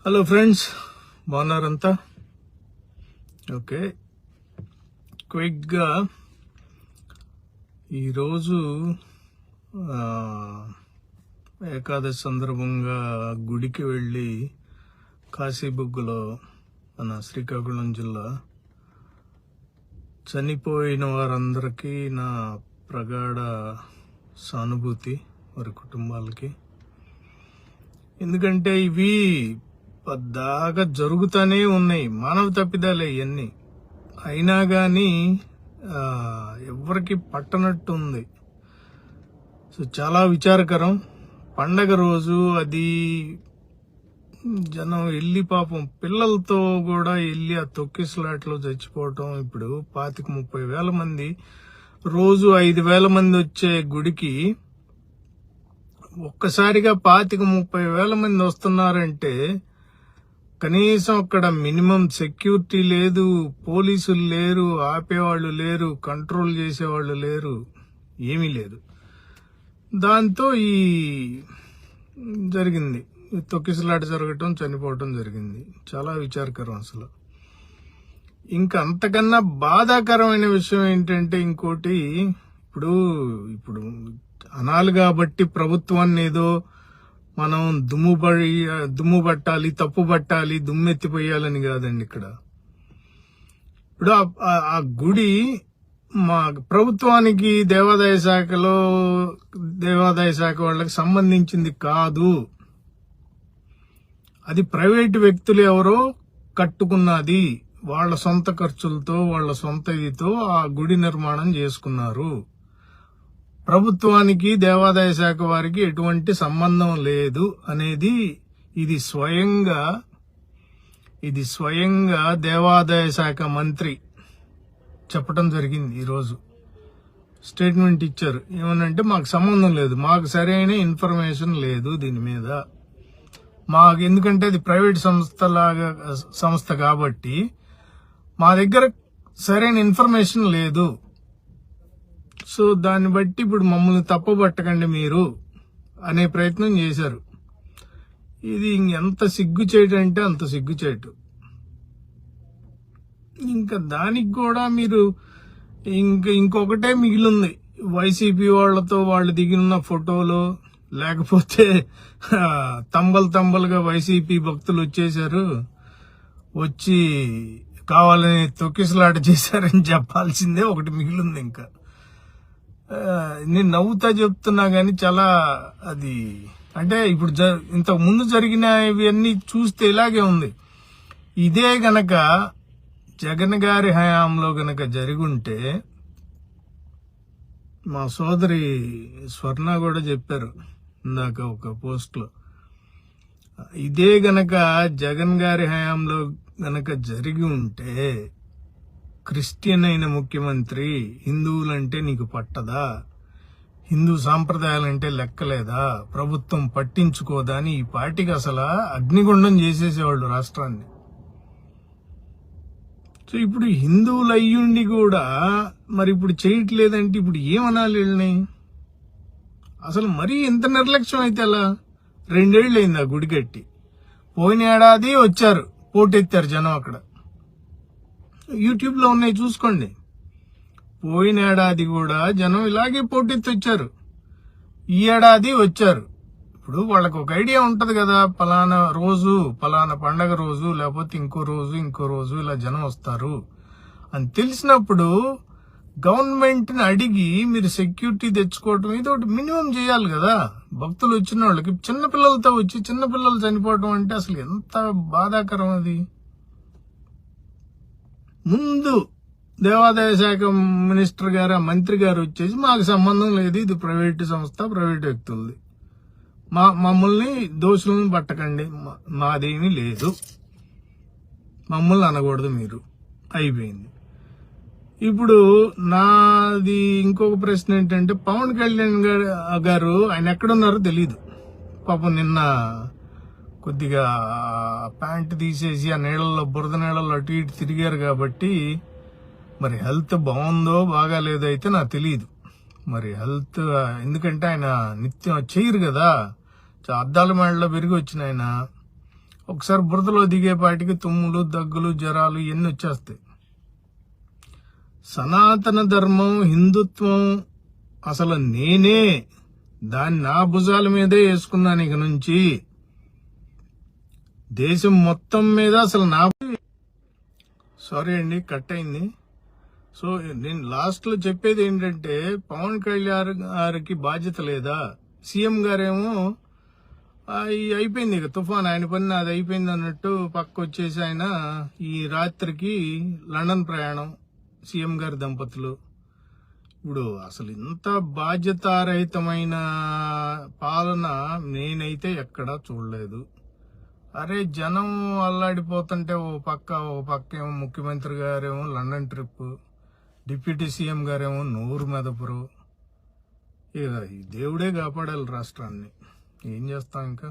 Hello friends, బాగున్నారంతా? Okay, క్విక్గా ఈరోజు ఏకాదశి సందర్భంగా గుడికి వెళ్ళి కాశీబుగ్గలో మన శ్రీకాకుళం జిల్లా చనిపోయిన వారందరికీ నా ప్రగాఢ సానుభూతి, వారి కుటుంబాలకి. ఎందుకంటే ఇవి పద్దాగా జరుగుతూనే ఉన్నాయి, మానవ తప్పిదాలే ఇవన్నీ. అయినా కానీ ఎవరికి పట్టనట్టు ఉంది. సో చాలా విచారకరం. పండగ రోజు అది జనం వెళ్ళి పాపం పిల్లలతో కూడా వెళ్ళి ఆ తొక్కిసలాట్లో చచ్చిపోవటం. ఇప్పుడు 25-30 వేల మంది, రోజు 5,000 మంది వచ్చే గుడికి ఒక్కసారిగా 25-30 వేల మంది వస్తున్నారంటే కనీసం అక్కడ మినిమం సెక్యూరిటీ లేదు, పోలీసులు లేరు, ఆపేవాళ్ళు లేరు, కంట్రోల్ చేసేవాళ్ళు లేరు, ఏమీ లేదు. దాంతో ఈ జరిగింది, తొక్కిసలాట జరగటం, చనిపోవటం జరిగింది. చాలా విచారకరం అసలు. ఇంకా అంతకన్నా బాధాకరమైన విషయం ఏంటంటే ఇంకోటి, ఇప్పుడు అనాలి కాబట్టి ప్రభుత్వాన్ని ఏదో మనం దుమ్ము పట్టాలి, తప్పు పట్టాలి, దుమ్మెత్తిపోయాలని కాదండి. ఇప్పుడు ఆ గుడి మా ప్రభుత్వానికి దేవాదాయ శాఖ వాళ్ళకి సంబంధించింది కాదు. అది ప్రైవేటు వ్యక్తులు ఎవరో కట్టుకున్నది, వాళ్ళ సొంత ఖర్చులతో, వాళ్ళ సొంత ఇదితో ఆ గుడి నిర్మాణం చేసుకున్నారు. ప్రభుత్వానికి దేవాదాయ శాఖ వారికి ఎటువంటి సంబంధం లేదు అనేది ఇది స్వయంగా దేవాదాయ శాఖ మంత్రి చెప్పడం జరిగింది. ఈరోజు స్టేట్మెంట్ ఇచ్చారు. ఏమనంటే మాకు సంబంధం లేదు, మాకు సరైన ఇన్ఫర్మేషన్ లేదు దీని మీద. ఎందుకంటే అది ప్రైవేట్ సంస్థ కాబట్టి మా దగ్గర సరైన ఇన్ఫర్మేషన్ లేదు. సో దాన్ని బట్టి ఇప్పుడు మమ్మల్ని తప్పుపట్టకండి మీరు అనే ప్రయత్నం చేశారు. ఇది ఎంత సిగ్గుచేటు అంటే అంత సిగ్గుచేటు. ఇంకా దానికి కూడా మీరు ఇంకొకటే మిగిలింది, వైసీపీ వాళ్లతో వాళ్ళు దిగిన ఫోటోలు, లేకపోతే తంబలుగా వైసీపీ భక్తులు వచ్చి కావాలని తొక్కిసలాట చేశారని చెప్పాల్సిందే ఒకటి మిగిలింది. ఇంకా నేను నవ్వుతా చెప్తున్నా గానీ చాలా అది అంటే ఇప్పుడు ఇంతకు ముందు జరిగిన ఇవన్నీ చూస్తే ఇలాగే ఉంది. ఇదే గనక జగన్ గారి హయాంలో గనక జరుగుంటే, మా సోదరి స్వర్ణ కూడా చెప్పారు ఇందాక ఒక పోస్ట్ లో, ఇదే గనక జగన్ గారి హయాంలో గనక జరిగి ఉంటే, క్రిస్టియన్ అయిన ముఖ్యమంత్రి, హిందువులంటే నీకు పట్టదా, హిందూ సాంప్రదాయాలంటే లెక్కలేదా, ప్రభుత్వం పట్టించుకోదా అని ఈ పార్టీకి అసలు అగ్నిగుండం చేసేసేవాళ్ళు రాష్ట్రాన్ని. సో ఇప్పుడు హిందువులు అయ్యుండి కూడా మరి ఇప్పుడు చేయట్లేదంటే ఇప్పుడు ఏమనాలి వీళ్ళని? అసలు మరీ ఎంత నిర్లక్ష్యం అయితే అలా? 2 ఏళ్ళు అయింది ఆ గుడి కట్టి. పోయిన ఏడాది వచ్చారు, పోటెత్తారు జనం. అక్కడ యూట్యూబ్ లో ఉన్నాయి, చూసుకోండి. పోయిన ఏడాది కూడా జనం ఇలాగే పోటెత్తి వచ్చారు, ఈ ఏడాది వచ్చారు. ఇప్పుడు వాళ్ళకి ఒక ఐడియా ఉంటది కదా, పలానా రోజు, పలానా పండగ రోజు, లేకపోతే ఇంకో రోజు ఇలా జనం వస్తారు అని తెలిసినప్పుడు గవర్నమెంట్ ని అడిగి మీరు సెక్యూరిటీ తెచ్చుకోవటం ఇది ఒకటి మినిమం చేయాలి కదా. భక్తులు వచ్చిన వాళ్ళకి, చిన్నపిల్లలతో వచ్చి చిన్నపిల్లలు చనిపోవటం అంటే అసలు ఎంత బాధాకరం అది. ముందు దేవాదాయ శాఖ మినిస్టర్ గారు, మంత్రి గారు వచ్చేసి మాకు సంబంధం లేదు, ఇది ప్రైవేటు సంస్థ, ప్రైవేటు వ్యక్తులది, మమ్మల్ని దోషులను పట్టకండి, మాదేమీ లేదు, మమ్మల్ని అనకూడదు మీరు, అయిపోయింది. ఇప్పుడు నాది ఇంకొక ప్రశ్న ఏంటంటే, పవన్ కళ్యాణ్ గారు ఆయన ఎక్కడున్నారో తెలీదు. పాపం నిన్న కొద్దిగా ప్యాంట్ తీసేసి ఆ నీళ్ళల్లో, బురద నీళ్ళల్లో అటు ఇటు తిరిగారు కాబట్టి మరి హెల్త్ బాగుందో బాగాలేదో అయితే నాకు తెలియదు. మరి హెల్త్, ఎందుకంటే ఆయన నిత్యం చేయరు కదా, అద్దాల మేడలో పెరిగి వచ్చిన ఆయన ఒకసారి బురదలో దిగేపాటికి తుమ్ములు, దగ్గులు, జ్వరాలు ఇవన్నీ వచ్చేస్తాయి. సనాతన ధర్మం, హిందుత్వం అసలు నేనే దాన్ని నా భుజాల మీదే వేసుకున్నాను. ఇక నుంచి దేశం మొత్తం మీద అసలు నా సారీ అండి, కట్ అయింది. సో నేను లాస్ట్ లో చెప్పేది ఏంటంటే, పవన్ కళ్యాణ్ గారికి బాధ్యత లేదా? సీఎం గారేమో అయిపోయింది ఇక తుఫాన్, ఆయన పని అది అయిపోయింది అన్నట్టు పక్క వచ్చేసి ఆయన ఈ రాత్రికి లండన్ ప్రయాణం, సీఎం గారి దంపతులు. ఇప్పుడు అసలు ఇంత బాధ్యతారహితమైన పాలన నేనైతే ఎక్కడా చూడలేదు. అరే జనం అల్లాడిపోతుంటే ఓ పక్క ఏమో ముఖ్యమంత్రి గారేమో లండన్ ట్రిప్, డిప్యూటీ సీఎం గారేమో నూరు మెదపురు. ఇక దేవుడే కాపాడాలి రాష్ట్రాన్ని. ఏం చేస్తాం ఇంకా.